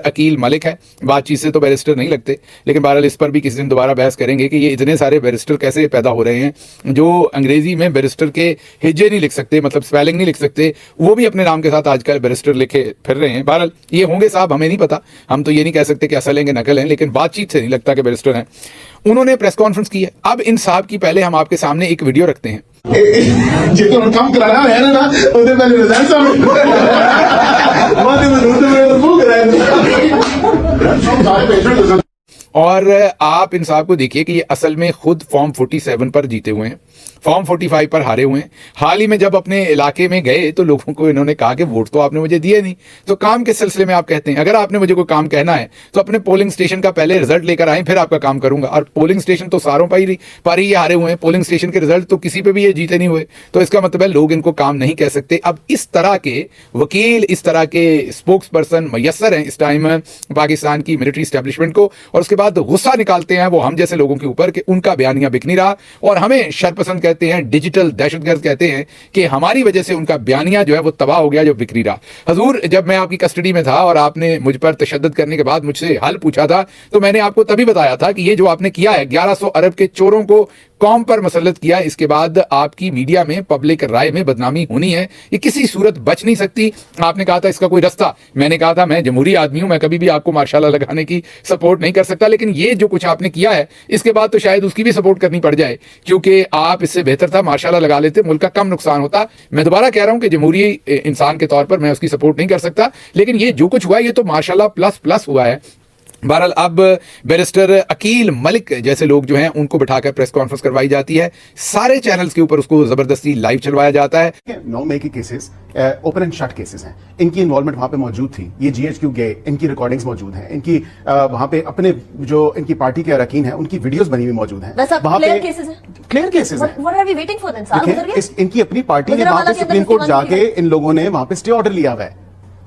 अकील मलिक है, बातचीत से तो बैरिस्टर नहीं लगते, लेकिन बहरहाल इस पर भी किसी दिन दोबारा बहस करेंगे कि ये इतने सारे बैरिस्टर कैसे पैदा हो रहे हैं जो अंग्रेजी में बैरिस्टर के हिज्जे नहीं लिख सकते, मतलब स्पेलिंग नहीं लिख सकते, वो भी अपने नाम के साथ आजकल बैरिस्टर लिखे फिर रहे हैं। बहरहाल ये होंगे साहब, हमें नहीं पता, हम तो ये नहीं कह सकते कि असल हैं नकल हैं, लेकिन बातचीत से नहीं लगता कि बैरिस्टर हैं। उन्होंने प्रेस कॉन्फ्रेंस की है। अब इन साहब की पहले हम आपके सामने एक वीडियो रखते हैं। जितना काम कराना है ना ਉਹਦੇ ਪਹਿਲੇ ਰਿਜ਼ਲਟ ਸਾਹਮਣੇ ਬਾਅਦ में वो कराएंगे सारे पेशेंट। और आप इन साहब को देखिए कि ये असल में खुद फॉर्म 47 पर जीते हुए हैं, फॉर्म 45 पर हारे हुए हैं। हाल ही में जब अपने इलाके में गए तो लोगों को इन्होंने कहा कि वोट तो आपने मुझे दिए नहीं, तो काम के सिलसिले में आप कहते हैं अगर आपने मुझे कोई काम कहना है तो अपने पोलिंग स्टेशन का पहले रिजल्ट लेकर आए, फिर आपका काम करूंगा। और पोलिंग स्टेशन तो सारों पर ही ये हारे हुए हैं, पोलिंग स्टेशन के रिजल्ट तो किसी पे भी ये जीते नहीं हुए, तो इसका मतलब है लोग इनको काम नहीं कह सकते। अब इस तरह के वकील, इस तरह के स्पोक्स पर्सन मैसर हैं इस टाइम पाकिस्तान की मिलिट्री स्टैब्लिशमेंट को, और उसके बाद गुस्सा निकालते हैं वो हम जैसे लोगों के ऊपर कि उनका बयानिया बिक नहीं रहा, और हमें शरपसंद कहते हैं, डिजिटल दहशतगर्द कहते हैं कि हमारी वजह से उनका बयानिया जो है वो तबाह हो गया, जो बिक नहीं रहा। हजूर, जब मैं आपकी कस्टडी में था और आपने मुझ पर तशद्दुद करने के बाद मुझसे हल पूछा था, तो मैंने आपको तभी बताया था कि ये जो आपने किया है 1100 अरब के चोरों को कौम पर मसलत किया, इसके बाद आपकी मीडिया में पब्लिक राय में बदनामी होनी है, ये किसी सूरत बच नहीं सकती। आपने कहा था इसका कोई रास्ता, मैंने कहा था मैं जमहूरी आदमी हूं, मैं कभी भी आपको मार्शाल्लाह लगाने की सपोर्ट नहीं कर सकता, लेकिन ये जो कुछ आपने किया है इसके बाद तो शायद उसकी भी सपोर्ट करनी पड़ जाए, क्योंकि आप इससे बेहतर था मार्शाल्लाह लगा लेते, मुल्क का कम नुकसान होता। मैं दोबारा कह रहा हूं कि जमहूरी इंसान के तौर पर मैं उसकी सपोर्ट नहीं कर सकता, लेकिन ये जो कुछ हुआ ये तो मार्शाल्लाह प्लस प्लस हुआ है। बहरहाल अब बैरिस्टर अकील मलिक जैसे लोग जो हैं उनको बिठाकर प्रेस कॉन्फ्रेंस करवाई जाती है, सारे चैनल्स के ऊपर उसको जबरदस्ती लाइव चलवाया जाता है। 9 मई के cases open and shut cases हैं, इनकी इन्वॉल्वमेंट वहां पे mauजूद थी, ये GHQ गए, इनकी रिकॉर्डिंग्स मौजूद हैं, इनकी वहां पे अपने जो इनकी पार्टी के अरकान हैं उनकी वीडियोस बनी हुई मौजूद हैं, वहां पे क्लियर केसेस हैं। इनकी अपनी पार्टी ने वहां पे सुप्रीम कोर्ट जाके इन लोगों ने वहां पे स्टे ऑर्डर लिया हुआ है,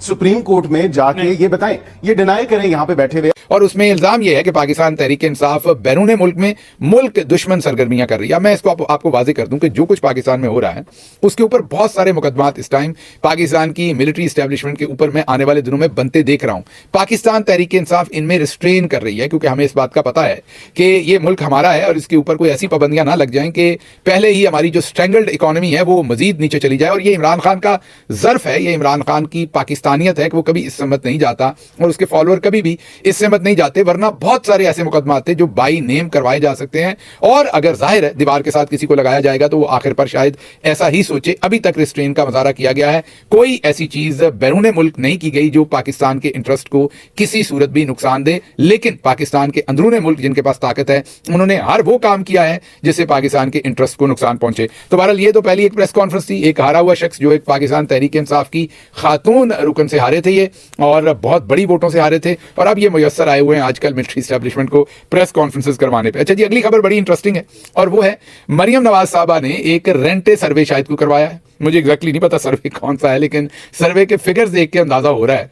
सुप्रीम कोर्ट में जाके ये बताएं, ये डिनाई करें यहाँ पे बैठे हुए। और उसमें इल्जाम यह है कि पाकिस्तान तहरीक इंसाफ बैरून मुल्क में मुल्क दुश्मन सरगर्मियां कर रही है। मैं इसको आपको वाजे कर दूं कि जो कुछ पाकिस्तान में हो रहा है उसके ऊपर बहुत सारे मुकदमात इस टाइम पाकिस्तान की मिलिट्री एस्टेब्लिशमेंट के ऊपर मैं आने वाले दिनों में बनते देख रहा हूं। पाकिस्तान तहरीक इंसाफ इनमें रिस्ट्रेन कर रही है, क्योंकि हमें इस बात का पता है कि ये मुल्क हमारा है और इसके ऊपर कोई ऐसी पाबंदियां ना लग जाएं कि पहले ही हमारी जो स्ट्रेंगल्ड इकोनॉमी है वो मजीद नीचे चली जाए। और ये इमरान खान का ज़र्फ है, ये इमरान खान की पाकिस्तानियत है कि वो कभी इससे मत नहीं जाता और उसके फॉलोअर कभी भी इससे मत नहीं जाते, वरना बहुत सारे ऐसे मुकदमा थे जो बाई नेम करवाए जा सकते हैं। और अगर जाहिर है दीवार के साथ किसी को लगाया जाएगा तो वो आखिर पर शायद ऐसा ही सोचे। अभी तक रिस्ट्रेन का मुजाहरा किया गया है, कोई ऐसी चीज बैरून मुल्क नहीं की गई जो पाकिस्तान के इंटरेस्ट को किसी सूरत भी नुकसान दे, लेकिन पाकिस्तान के अंदरूनी मुल्क जिनके पास ताकत है उन्होंने हर वो काम किया है जिससे पाकिस्तान के इंटरेस्ट को नुकसान पहुंचे। तो बहरहाल ये तो पहली एक प्रेस कॉन्फ्रेंस थी, एक हारा हुआ शख्स जो एक पाकिस्तान तहरीक इंसाफ की खातून रुकन से हारे थे ये, और बहुत बड़ी वोटों से हारे थे, और अब ये मुयस्सर आए हुए हैं आजकल मिलिट्री एस्टेब्लिशमेंट को प्रेस कॉन्फ्रेंसेस करवाने पे। अच्छा जी, अगली खबर बड़ी इंटरेस्टिंग है और वो है मरियम नवाज साहबा ने एक रेंटे सर्वे शायद को करवाया है। मुझे एग्जैक्टली नहीं पता सर्वे कौन सा है, लेकिन सर्वे के फिगर्स देख के अंदाजा हो रहा है,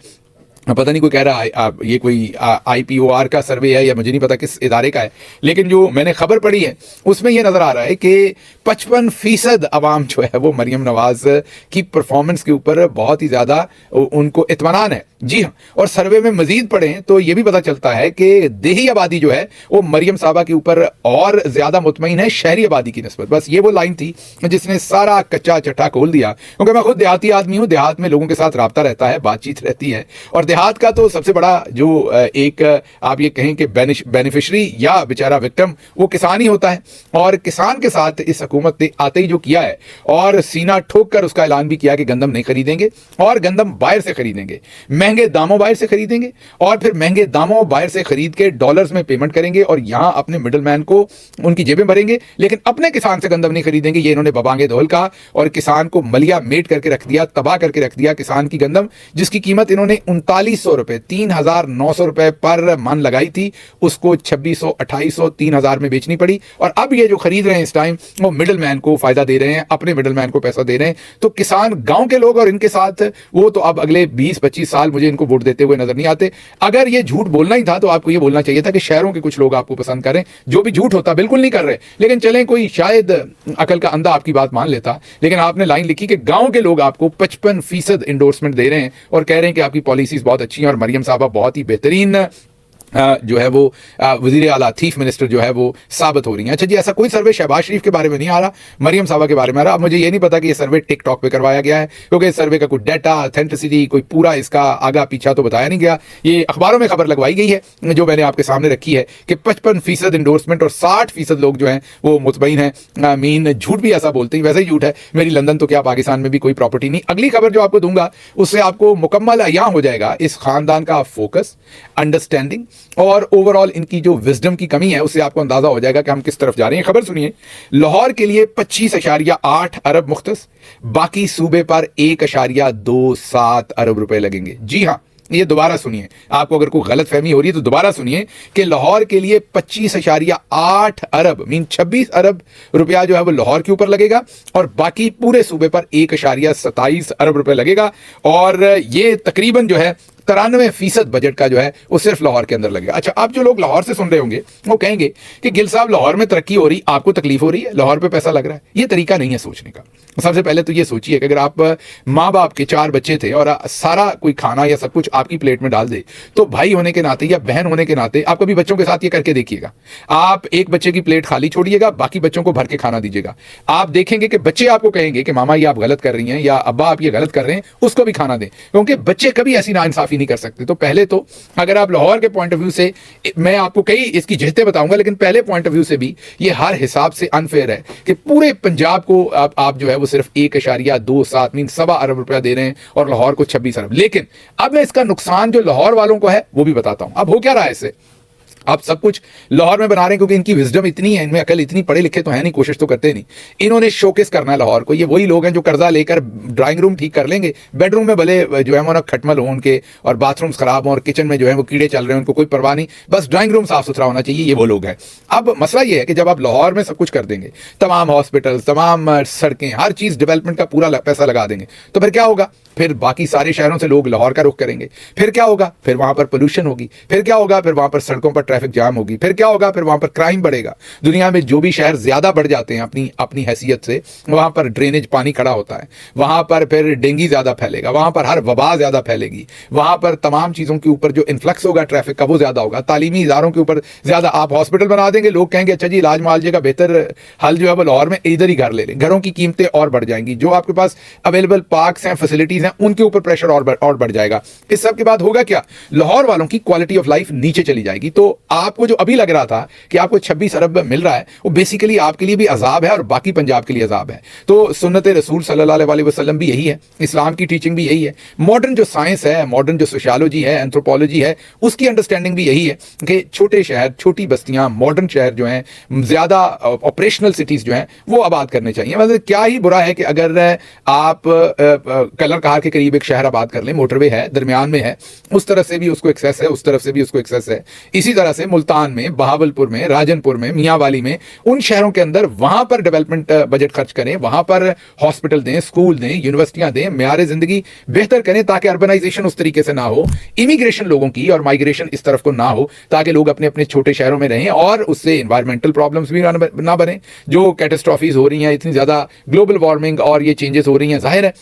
पता नहीं कोई कह रहा है ये कोई IPOR का सर्वे है या मुझे नहीं पता किस इदारे का है, लेकिन जो मैंने खबर पढ़ी है उसमें यह नजर आ रहा है कि 55% अवाम जो है वो मरियम नवाज की परफॉर्मेंस के ऊपर बहुत ही ज्यादा उनको इत्मीनान है। जी हाँ, और सर्वे में मजीद पढ़ें तो ये भी पता चलता है कि देही आबादी जो है वो मरियम साहबा के ऊपर और ज्यादा मुतमईन है शहरी आबादी की निस्बत। बस ये वो लाइन थी जिसने सारा कच्चा चट्टा खोल दिया, क्योंकि मैं खुद देहाती आदमी हूँ, देहात में लोगों के साथ रब्ता रहता है, बातचीत रहती है, और देहात का तो सबसे बड़ा जो एक आप ये कहें कि बेनिफिशरी या बेचारा विक्टिम वो किसान ही होता है। और किसान के साथ इस हुकूमत ने आते ही जो किया है, और सीना ठोक कर उसका ऐलान भी किया कि गंदम नहीं खरीदेंगे और गंदम बाहर से खरीदेंगे, महंगे दामों बाहर से खरीदेंगे, और फिर महंगे दामों बाहर से खरीद के डॉलर्स में पेमेंट करेंगे और यहां अपने मिडल मैन को उनकी जेबें भरेंगे, लेकिन अपने किसान से गंदम नहीं खरीदेंगे। ये इन्होंने बबांगे दौल कहा और किसान को मलिया मेट करके रख दिया, तबाह करके रख दिया किसान की गंदम, जिसकी कीमत इन्होंने 3900 रुपए 3900 रुपए पर मन लगाई थी, उसको 2600 2800 3000 में बेचनी पड़ी। और अब ये जो खरीद रहे हैं इस टाइम वो मिडल मैन को फायदा दे रहे हैं, अपने मिडल मैन को पैसा दे रहे हैं। तो किसान गांव के लोग और इनके साथ वो तो अब अगले 20-25 साल मुझे मुझे इनको वोट देते हुए नजर नहीं आते। अगर ये झूठ बोलना ही था तो आपको ये बोलना चाहिए था कि शहरों के कुछ लोग आपको पसंद करें, जो भी झूठ होता बिल्कुल नहीं कर रहे, लेकिन चलें कोई शायद अकल का अंधा आपकी बात मान लेता। लेकिन आपने लाइन लिखी कि गांव के लोग आपको 55% इंडोर्समेंट दे रहे हैं और कह रहे हैं कि आपकी पॉलिसीज बहुत अच्छी हैं और मरियम साहबा बहुत ही बेहतरीन जो है वो वजीर आला चीफ मिनिस्टर जो है वो साबित हो रही है। अच्छा जी, ऐसा कोई सर्वे शहबाज शरीफ के बारे में नहीं आ रहा, मरियम साहबा के बारे में आ रहा। अब मुझे ये नहीं पता कि ये सर्वे टिकटॉक पे करवाया गया है, क्योंकि इस सर्वे का कोई डाटा ऑथेंटिसिटी कोई पूरा इसका आगा पीछा तो बताया नहीं गया। ये अखबारों में खबर लगवाई गई है जो मैंने आपके सामने रखी है कि 55% इंडोर्समेंट और 60% लोग जो हैं वो मुतमईन हैं। मीन झूठ भी ऐसा बोलते हैं, वैसे ही झूठ है, मेरी लंदन तो क्या पाकिस्तान में भी कोई प्रॉपर्टी नहीं। अगली खबर जो आपको दूंगा उससे आपको मुकम्मल अयां हो जाएगा इस खानदान का फोकस, अंडरस्टैंडिंग और ओवरऑल इनकी जो विजडम की कमी है, उससे आपको अंदाजा हो जाएगा कि हम किस तरफ जा रहे हैं। खबर सुनिए, लाहौर के लिए 25.8 अरब मुख्तस, बाकी सूबे पर 1.27 अरब रुपए लगेंगे। जी हां, ये दोबारा सुनिए, आपको अगर कोई गलत फहमी हो रही है तो दोबारा सुनिए कि लाहौर के लिए 25.8 अरब मीन 26 अरब रुपया जो है वो लाहौर के ऊपर लगेगा और बाकी पूरे सूबे पर 1.27 अरब रुपए लगेगा। और ये तकरीबन जो है 93% बजट का जो है वो सिर्फ लाहौर के अंदर लगेगा। अच्छा, आप जो लोग लाहौर से सुन रहे होंगे वो कहेंगे कि गिल साहब लाहौर में तरक्की हो रही, आपको तकलीफ हो रही है, लाहौर पे पैसा लग रहा है। ये तरीका नहीं है सोचने का। सबसे पहले तो ये सोचिए कि अगर आप माँ बाप के 4 बच्चे थे और सारा कोई खाना या सब कुछ आपकी प्लेट में डाल दे, तो भाई होने के नाते या बहन होने के नाते आप कभी बच्चों के साथ ये करके देखिएगा। आप एक बच्चे की प्लेट खाली छोड़िएगा, बाकी बच्चों को भर के खाना दीजिएगा। आप देखेंगे कि बच्चे आपको कहेंगे कि मामा ये आप गलत कर रही हैं या अब्बा आप ये गलत कर रहे हैं, उसको भी खाना दें, क्योंकि बच्चे कभी ऐसी नाइंसाफी नहीं कर सकते। तो पहले तो अगर आप लाहौर के पॉइंट ऑफ व्यू से, मैं आपको कई इसकी जिहतें बताऊंगा, लेकिन पहले पॉइंट ऑफ व्यू से भी ये हर हिसाब से अनफेयर है कि पूरे पंजाब को आप जो है वो सिर्फ 1.27 मीन 1.25 अरब रुपया दे रहे हैं और लाहौर को 26 अरब। लेकिन अब मैं इसका नुकसान जो लाहौर वालों को है वो भी बताता हूं। अब हो क्या रहा है इससे, आप सब कुछ लाहौर में बना रहे हैं क्योंकि इनकी विजडम इतनी है, इनमें अकल इतनी, पढ़े लिखे तो है नहीं, कोशिश तो करते नहीं। इन्होंने शोकेस करना है लाहौर को। ये वही लोग हैं जो कर्जा लेकर ड्राइंग रूम ठीक कर लेंगे, बेडरूम में भले जो है वो ना खटमल हो उनके और बाथरूम्स खराब हो और किचन में जो है वो कीड़े चल रहे हैं, उनको कोई परवाह नहीं, बस ड्राइंग रूम साफ सुथरा होना चाहिए। ये वो लोग हैं। अब मसला ये है कि जब आप लाहौर में सब कुछ कर देंगे, तमाम हॉस्पिटल, तमाम सड़कें, हर चीज डेवलपमेंट का पूरा पैसा लगा देंगे, तो फिर क्या होगा? फिर बाकी सारे शहरों से लोग लाहौर का रुख करेंगे। फिर क्या होगा? फिर वहां पर पोल्यूशन होगी। फिर क्या होगा? फिर वहां पर सड़कों पर ट्रैफिक जाम होगी। फिर क्या होगा? फिर वहां पर क्राइम बढ़ेगा। दुनिया में जो भी शहर ज्यादा बढ़ जाते हैं अपनी अपनी हैसियत से, वहां पर ड्रेनेज पानी खड़ा होता है, वहां पर फिर डेंगू ज्यादा फैलेगा, वहां पर हर वबा ज्यादा फैलेगी, वहां पर तमाम चीजों के ऊपर जो इन्फ्लक्स होगा ट्रैफिक का वो ज्यादा होगा, तालीमी इदारों के ऊपर ज्यादा। आप हॉस्पिटल बना देंगे, लोग कहेंगे अच्छा जी इलाज मुआलजे का बेहतर हल जो है वो लाहौर में इधर ही घर ले लें, घरों की कीमतें और बढ़ जाएंगी, जो आपके पास अवेलेबल पार्क्स हैं, फैसिलिटीज हैं, उनके ऊपर प्रेशर और बढ़ जाएगा। इस सब के बाद होगा क्या? लाहौर वालों की क्वालिटी ऑफ लाइफ नीचे चली जाएगी। तो आपको जो अभी लग रहा था कि आपको 26 अरब मिल रहा है, वो बेसिकली आपके लिए भी अजाब है और बाकी पंजाब के लिए अजाब है। तो सुन्नत रसूल सल्लल्लाहु अलैहि वसल्लम भी यही है, इस्लाम की टीचिंग भी यही है, मॉडर्न जो साइंस है, मॉडर्न जो सोशियोलॉजी है, एंथ्रोपोलॉजी है, उसकी अंडरस्टैंडिंग भी यही है कि छोटे शहर, छोटी बस्तियां, मॉडर्न शहर जो हैं, ज्यादा ऑपरेशनल सिटीज जो हैं वो आबाद करने चाहिए। मतलब क्या ही बुरा है कि अगर आप कलर कहार के करीब एक शहर आबाद कर लें, मोटरवे है, दरमियान में है, उस तरफ से भी उसको एक्सेस है, उस तरफ से भी उसको एक्सेस है। इसी तरह से मुल्तान में, बहावलपुर में, राजनपुर में, मियांवाली में, उन शहरों के अंदर वहां पर डेवलपमेंट बजट खर्च करें, वहां पर हॉस्पिटल दें, स्कूल दें, यूनिवर्सिटियां दें, मेयार जिंदगी बेहतर करें ताकि अर्बनाइजेशन उस तरीके से ना हो, इमिग्रेशन लोगों की और माइग्रेशन इस तरफ को ना हो, ताकि लोग अपने अपने छोटे शहरों में रहें और उससे एनवायरमेंटल प्रॉब्लम्स भी ना बने। जो कैटास्ट्रॉफीज हो रही हैं, इतनी ज्यादा ग्लोबल वार्मिंग और ये चेंजेस हो रही हैं, जाहिर है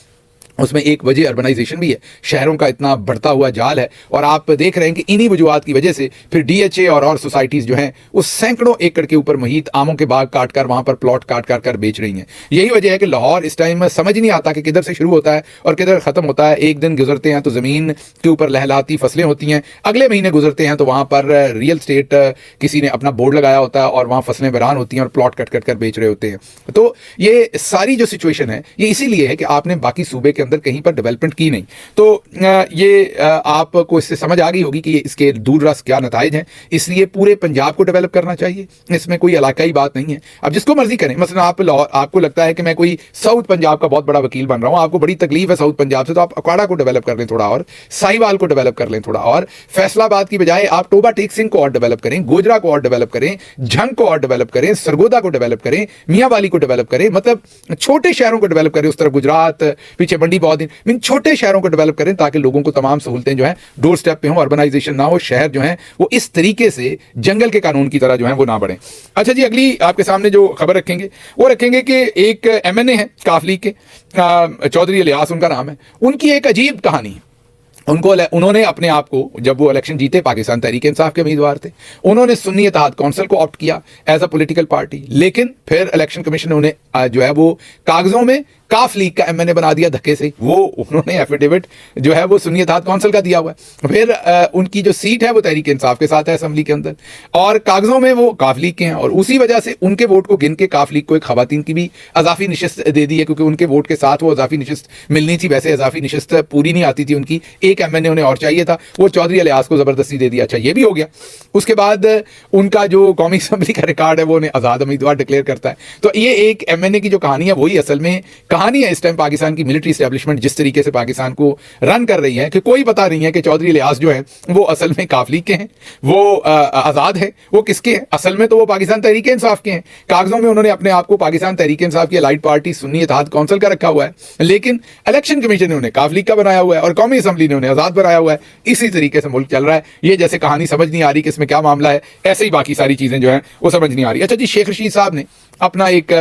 उसमें एक वजह अर्बनाइजेशन भी है, शहरों का इतना बढ़ता हुआ जाल है। और आप देख रहे हैं कि इन्हीं वजूहात की वजह से फिर डीएचए और सोसाइटीज जो हैं वो सैकड़ों एकड़ के ऊपर मुहित आमों के बाग काट कर, वहां पर प्लॉट काट कर बेच रही हैं। यही वजह है कि लाहौर इस टाइम समझ नहीं आता कि किधर से शुरू होता है और किधर खत्म होता है। एक दिन गुजरते हैं तो जमीन के ऊपर लहलाती फसलें होती हैं, अगले महीने गुजरते हैं तो वहां पर रियल स्टेट किसी ने अपना बोर्ड लगाया होता है और वहां फसलें वीरान होती हैं और प्लॉट कट कर बेच रहे होते हैं। तो ये सारी जो सिचुएशन है ये इसीलिए है कि आपने बाकी सूबे के अंदर कहीं पर डेवलपमेंट की नहीं। तो ये आपको इससे समझ आ गई होगी कि इसके दूर रस क्या नताइज हैं। इसलिए पूरे पंजाब को डेवलप करना चाहिए, इसमें कोई इलाकाई बात नहीं है। अब जिसको मर्जी करें, मसलन आपको लगता है कि मैं कोई साउथ पंजाब का बहुत बड़ा वकील बन रहा हूं, आपको बड़ी तकलीफ है साउथ पंजाब से, तो आप अखाड़ा को डेवलप कर लें थोड़ा और, साहिवाल को डेवलप कर लें थोड़ा और, फैसलाबाद की बजाय आप टोबा टेक सिंह को और डेवलप करें, गोजरा को और डेवलप करें, झंग को और डेवलप करें, सरगोदा को डेवलप करें, मियांवाली को डेवलप करें, मतलब छोटे शहरों को डेवलप करें। उस तरफ गुजरात, पीछे मंडी नहीं बहुत दिन, मीन छोटे शहरों को डेवलप करें ताकि लोगों को तमाम सहूलतें जो है डोर स्टेप पे हो, अर्बनाइजेशन ना हो, शहर जो है वो इस तरीके से जंगल के कानून की तरह जो है वो ना बढ़े। अच्छा जी, अगली आपके सामने जो खबर रखेंगे वो रखेंगे कि एक एमएनए है काफ लीग के, चौधरी इलियास उनका नाम है। उनकी एक अजीब कहानी है। उन्होंने अपने आप को, जब वो इलेक्शन जीते, पाकिस्तान तहरीक इंसाफ के उम्मीदवार थे, उन्होंने सुन्नी इत्तेहाद काउंसिल को ऑप्ट किया एज अ पॉलिटिकल पार्टी, लेकिन फिर इलेक्शन कमीशन ने उन्हें जो है वो कागजों में काफ लीग का एमएनए बना दिया धक्के से। वो उन्होंने एफिडेविट जो है वो सुन्नी इत्तेहाद काउंसिल का दिया हुआ है। फिर उनकी जो सीट है वो तहरीक इंसाफ के साथ है असेंबली के अंदर, और कागजों में वो काफ लीग के हैं, और उसी वजह से उनके वोट को गिन के काफ लीग को एक खवातीन की भी अजाफी नशिस्त दे दी है, क्योंकि उनके वोट के साथ वो अजाफी नशिस्त मिलनी थी। वैसे अजाफी नशिस्त पूरी नहीं आती थी उनकी, एक एमएनए उन्हें और चाहिए था, वो चौधरी इलियास को जबरदस्ती दे दिया। अच्छा, ये भी हो गया। उसके बाद उनका जो कौमी असेंबली का रिकॉर्ड है वो उन्हें आजाद उम्मीदवार डिक्लेयर करता है। तो ये एक एमएनए की जो कहानी है वही असल में कहानी है इस टाइम पाकिस्तान की मिलिट्री एस्टेब्लिशमेंट जिस तरीके से पाकिस्तान को रन कर रही है, कि कोई पता नहीं है कि चौधरी इलियास जो है वो असल में काफ लीग के हैं, वो आजाद है, वो किसके हैं। असल में तो वो पाकिस्तान तहरीक इंसाफ के हैं। कागजों में उन्होंने अपने आप को पाकिस्तान तहरीक इंसाफ की अलाइड पार्टी सुन्नी इत्तेहाद काउंसिल का रखा हुआ है, लेकिन इलेक्शन कमीशन ने उन्हें काफ लीग का बनाया हुआ है और कौमी असेंबली ने उन्हें आजाद बनाया हुआ है। इसी तरीके से मुल्क चल रहा है। ये जैसे कहानी समझ नहीं आ रही कि इसमें क्या मामला है, ऐसे ही बाकी सारी चीजें जो है वो समझ नहीं आ रही। अच्छा जी, शेख रशीद साहब ने अपना एक,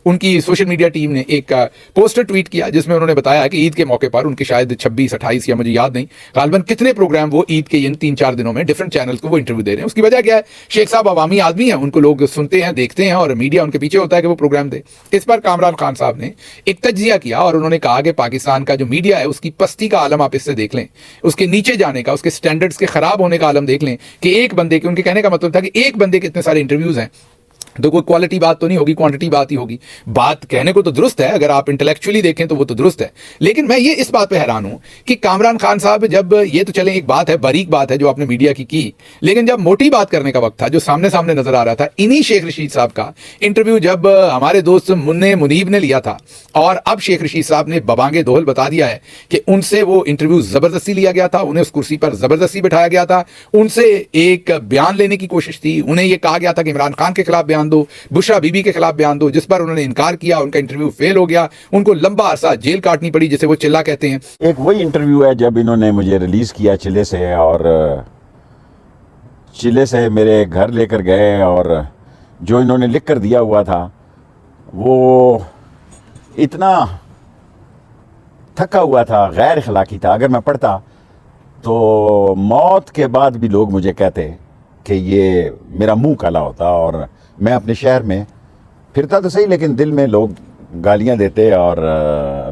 उनकी सोशल मीडिया टीम ने एक पोस्टर ट्वीट किया जिसमें उन्होंने बताया कि ईद के मौके पर उनके शायद 26-28 या मुझे याद नहीं, गालिबन कितने प्रोग्राम वो ईद के इन 3-4 दिनों में डिफरेंट चैनल्स को वो इंटरव्यू दे रहे हैं। उसकी वजह क्या है? शेख साहब अवामी आदमी है, उनको लोग सुनते हैं, देखते हैं, और मीडिया उनके पीछे होता है कि वो प्रोग्राम दे। इस पर कामरान खान साहब ने एक तज्जिया किया और उन्होंने कहा कि पाकिस्तान का जो मीडिया है उसकी पस्ती का आलम आप इससे देख लें, उसके नीचे जाने का, उसके स्टैंडर्ड्स के खराब होने का आलम देख लें कि एक बंदे के, उनके कहने का मतलब था कि एक बंदे के इतने सारे इंटरव्यूज हैं, तो कोई क्वालिटी बात तो नहीं होगी, क्वांटिटी बात ही होगी। बात कहने को तो दुरुस्त है, अगर आप इंटेलेक्चुअली देखें तो वो तो दुरुस्त है, लेकिन मैं ये इस बात पे हैरान हूं कि कामरान खान साहब, जब ये तो चले एक बात है, बारीक बात है जो आपने मीडिया की, लेकिन जब मोटी बात करने का वक्त था, जो सामने सामने नजर आ रहा था, इन्हीं शेख रशीद साहब का इंटरव्यू जब हमारे दोस्त मुन्ने मुनीब ने लिया था, और अब शेख रशीद साहब ने बबांगे दोहल बता दिया है कि उनसे वो इंटरव्यू जबरदस्ती लिया गया था, उन्हें उस कुर्सी पर जबरदस्ती बिठाया गया था, उनसे एक बयान लेने की कोशिश थी, उन्हें यह कहा गया था कि इमरान खान के खिलाफ बयान दो, बुशरा बीबी के खिलाफ बयान दो, जिस पर उन्होंने इनकार किया, उनका इंटरव्यू फेल हो गया, उनको लंबा अरसा जेल काटनी पड़ी, जिसे वो चिल्ला कहते हैं। एक वही इंटरव्यू है जब इन्होंने मुझे रिलीज किया चिले से, और चिले से मेरे घर लेकर गए, और जो इन्होंने लिख कर दिया हुआ था वो इतना थका हुआ था, गैर अखलाकी था। अगर मैं पढ़ता तो मौत के बाद भी लोग मुझे कहते कि ये मेरा मुंह काला होता, और मैं अपने शहर में फिरता तो सही लेकिन दिल में लोग गालियां देते, और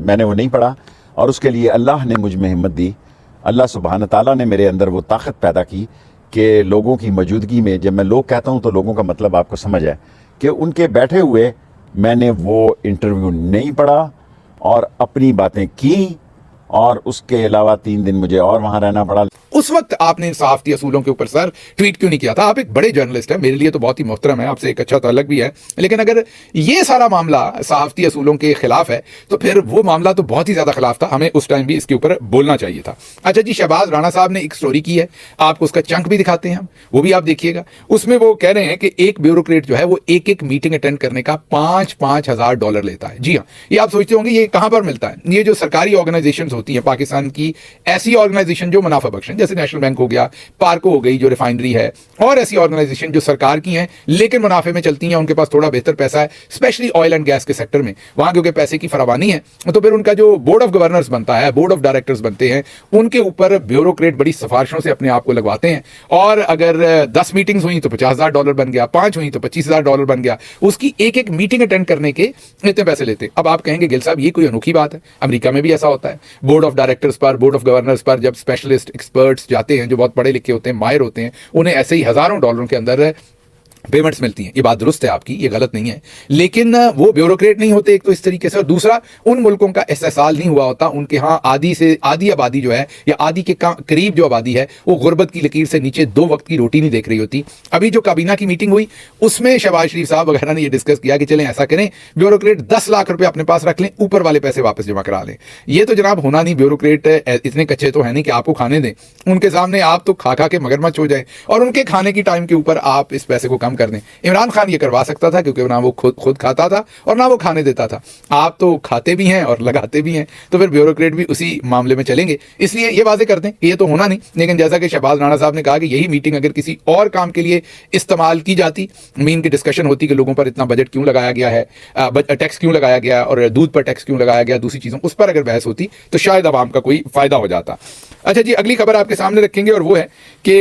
मैंने वो नहीं पढ़ा। और उसके लिए अल्लाह ने मुझ में हिम्मत दी, अल्लाह सुब्हान ताला ने मेरे अंदर वो ताकत पैदा की कि लोगों की मौजूदगी में, जब मैं लोग कहता हूँ तो लोगों का मतलब आपको समझ है, कि उनके बैठे हुए मैंने वो इंटरव्यू नहीं पढ़ा और अपनी बातें की, और उसके अलावा 3 दिन मुझे और वहाँ रहना पड़ा। उस वक्त आपने सहाफती असूलों के ऊपर सर ट्वीट क्यों नहीं किया था? आप एक बड़े जर्नलिस्ट हैं, मेरे लिए तो बहुत ही मोहतरम है, आपसे एक अच्छा ताल्लुक भी है, लेकिन अगर ये सारा मामला सहाफती असूलों के खिलाफ है तो फिर वो मामला तो बहुत ही ज्यादा खिलाफ था, हमें उस टाइम भी इसके ऊपर बोलना चाहिए था। अच्छा जी, शहबाज राणा साहब ने एक स्टोरी की है, आपको उसका चंक भी दिखाते हैं हम, वो भी आप देखिएगा। उसमें वो कह रहे हैं कि एक ब्यूरोक्रेट जो है वो एक मीटिंग अटेंड करने का $5,000 लेता है। जी हाँ, ये आप सोचते होंगे ये कहां पर मिलता है? ये जो सरकारी ऑर्गेनाइजेशन होती है पाकिस्तान की, ऐसी ऑर्गेनाइजेशन जो मुनाफा बख्श हैं, जैसे नेशनल बैंक हो गया, पार्को हो गई जो रिफाइनरी है, और ऐसी ऑर्गेनाइजेशन जो सरकार की हैं लेकिन मुनाफे में चलती हैं, उनके पास थोड़ा बेहतर पैसा है, स्पेशली ऑयल एंड गैस के सेक्टर में, वहां क्योंकि पैसे की फरावानी है, तो फिर उनका जो बोर्ड ऑफ गवर्नर्स बनता है, बोर्ड ऑफ डायरेक्टर्स बनते हैं, उनके ऊपर ब्यूरोक्रेट बड़ी सिफारिशों से अपने आप को लगवाते हैं, और अगर 10 मीटिंग्स हुई तो $50,000 बन गया, 5 हुई तो $25,000 बन गया, उसकी एक मीटिंग अटेंड करने के इतने पैसे लेते। अब आप कहेंगे गिल साहब ये कोई अनोखी बात है? अमेरिका में भी ऐसा होता है, बोर्ड ऑफ डायरेक्टर्स पर, बोर्ड ऑफ गवर्नर्स पर जब स्पेशलिस्ट एक्सपर्ट्स जाते हैं जो बहुत पढ़े लिखे होते हैं, माहिर होते हैं, उन्हें ऐसे ही हजारों डॉलरों के अंदर पेमेंट्स मिलती हैं। ये बात दुरुस्त है आपकी, ये गलत नहीं है, लेकिन वो ब्यूरोक्रेट नहीं होते एक तो इस तरीके से, और दूसरा उन मुल्कों का इस्तेसाल नहीं हुआ होता, उनके यहाँ आधी आबादी जो है, या आधी के करीब जो आबादी है, वो गुर्बत की लकीर से नीचे 2 वक्त की रोटी नहीं देख रही होती। अभी जो काबीना की मीटिंग हुई उसमें शहबाज शरीफ साहब वगैरह ने ये डिस्कस किया कि चलें ऐसा करें, ब्यूरोक्रेट 10 लाख रुपए अपने पास रख लें, ऊपर वाले पैसे वापस जमा करा लें। ये तो जनाब होना नहीं, ब्यूरोक्रेट इतने कच्चे तो है नहीं कि आपको खाने दें, उनके सामने आप तो खा खा के मगरमच्छ हो जाए, और उनके खाने की टाइम के ऊपर आप इस पैसे को कम कर दें। इमरान खान ये करवा सकता था क्योंकि ना वो खुद खाता था और ना वो खाने देता था। आप तो खाते भी हैं और लगाते भी हैं, तो फिर ब्यूरोक्रेट भी उसी मामले में चलेंगे। इसलिए ये वाजे कर दें कि ये तो होना नहीं। लेकिन जैसा कि शहबाज राणा साहब ने कहा कि यही मीटिंग अगर किसी और काम के लिए इस्तेमाल की जाती, मीन की डिस्कशन होती कि लोगों पर इतना बजट क्यों लगाया गया है, टैक्स क्यों लगाया गया और दूध पर टैक्स क्यों लगाया गया, दूसरी चीज़ों उस पर अगर बहस होती तो शायद आवाम का कोई फायदा हो जाता। अच्छा जी, अगली खबर आपके सामने रखेंगे और वो है कि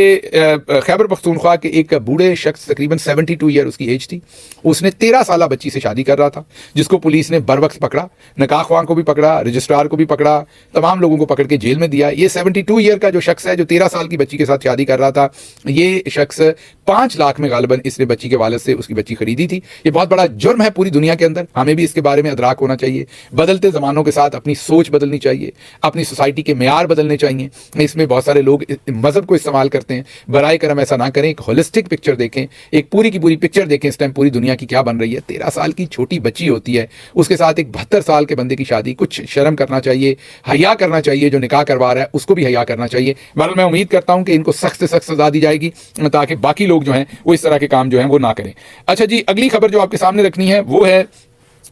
खैबर पख्तूनख्वा के एक बूढ़े शख्स, तकरीबन 72 ईयर उसकी एज थी, उसने 13 साल बच्ची से शादी कर रहा था, जिसको पुलिस ने बर वक्त पकड़ा, निकाह ख्वां को भी पकड़ा, रजिस्ट्रार को भी पकड़ा, तमाम लोगों को पकड़ के जेल में दिया। ये 72 ईयर का जो शख्स है जो 13 साल की बच्ची के साथ शादी कर रहा था, ये शख्स 5 लाख में गालिबन इसने बच्ची के वालिद से उसकी बच्ची खरीदी थी। ये बहुत बड़ा जुर्म है पूरी दुनिया के अंदर, हमें भी इसके बारे में अदराक होना चाहिए। बदलते ज़मानों के साथ अपनी सोच बदलनी चाहिए, अपनी सोसाइटी के मेयार बदलने चाहिए। इसमें बहुत सारे लोग मजहब को इस्तेमाल करते हैं, बराए करम ऐसा ना करें। एक होलिस्टिक पिक्चर देखें, एक पूरी की पूरी पिक्चर देखें इस टाइम पूरी दुनिया की क्या बन रही है। 13 साल की छोटी बच्ची होती है, उसके साथ एक 72 साल के बंदे की शादी। कुछ शर्म करना चाहिए, हया करना चाहिए। जो निकाह करवा रहा है उसको भी हया करना चाहिए। बहरहाल मैं उम्मीद करता हूं कि इनको सख्त से सख्त सजा दी जाएगी ताकि बाकी लोग जो हैं वो इस तरह के काम जो हैं वो ना करें। अच्छा जी, अगली खबर जो आपके सामने रखनी है वो है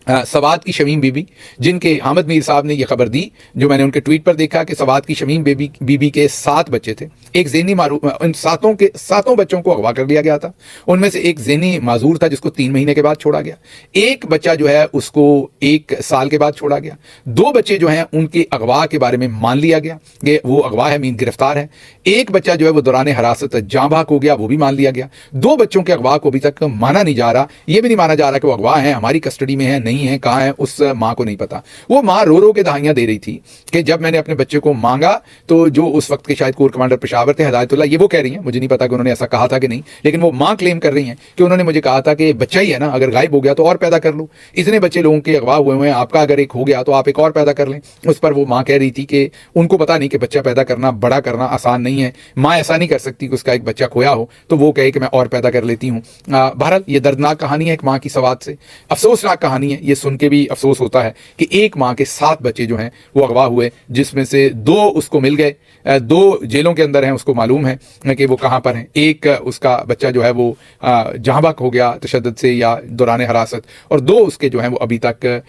सवात की शमीम बीबी, जिनके हामिद मीर साहब ने यह खबर दी, जो मैंने उनके ट्वीट पर देखा कि सवात की शमीम बीबी के 7 बच्चे थे। एक ज़ेनी इन सातों बच्चों को अगवा कर लिया गया था। उनमें से एक ज़ेनी माजूर था जिसको 3 महीने के बाद छोड़ा गया। एक बच्चा जो है उसको 1 साल के बाद छोड़ा गया। 2 बच्चे जो हैं उनके अगवा के बारे में मान लिया गया कि वो अगवा है, मीन गिरफ्तार है। एक बच्चा जो है वो दौरान हिरासत जाँ भाग हो गया, वो भी मान लिया गया। 2 बच्चों के अगवा को अभी तक माना नहीं जा रहा। ये भी नहीं माना जा रहा कि वो अगवा है, हमारी कस्टडी में है, नहीं है, कहाँ है, उस माँ को नहीं पता। वो माँ रो रो के दहाइयाँ दे रही थी कि जब मैंने अपने बच्चे को मांगा तो जो उस वक्त के शायद कोर कमांडर पेशावर थे हिदायतुल्लाह, ये वो कह रही हैं, मुझे नहीं पता कि उन्होंने ऐसा कहा था कि नहीं, लेकिन वो माँ क्लेम कर रही हैं कि उन्होंने मुझे कहा था कि बच्चा ही है ना, अगर गायब हो गया तो और पैदा कर लो। इतने बच्चे लोगों के अगवा हुए हैं, आपका अगर एक हो गया तो आप एक और पैदा कर लें। उस पर वो माँ कह रही थी कि उनको पता नहीं कि बच्चा पैदा करना, बड़ा करना आसान नहीं है। माँ ऐसा नहीं कर सकती कि उसका एक बच्चा खोया हो तो वो कहे कि मैं और पैदा कर लेती हूँ। बहरहाल ये दर्दनाक कहानी है एक माँ की सवात से, अफसोसनाक कहानी है। ये सुन के भी अफसोस होता है कि एक माँ के 7 बच्चे जो हैं वो अगवा हुए, जिसमें से 2 उसको मिल गए, 2 जेलों के अंदर हैं, उसको मालूम है कि वो कहाँ पर हैं। एक उसका बच्चा जो है वो जहाँ बक हो गया तशद्दुद से या दौरान हिरासत, और 2 उसके जो हैं वो अभी तक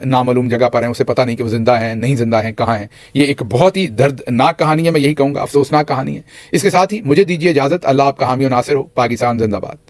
नामालूम जगह पर हैं, उसे पता नहीं कि वो जिंदा हैं, नहीं जिंदा हैं, कहाँ हैं। ये एक बहुत ही दर्दनाक कहानी है, मैं यही कहूँगा, अफसोसनाक कहानी है। इसके साथ ही मुझे दीजिए इजाज़त। अल्लाह आपका हामी और नासिर हो। पाकिस्तान जिंदाबाद।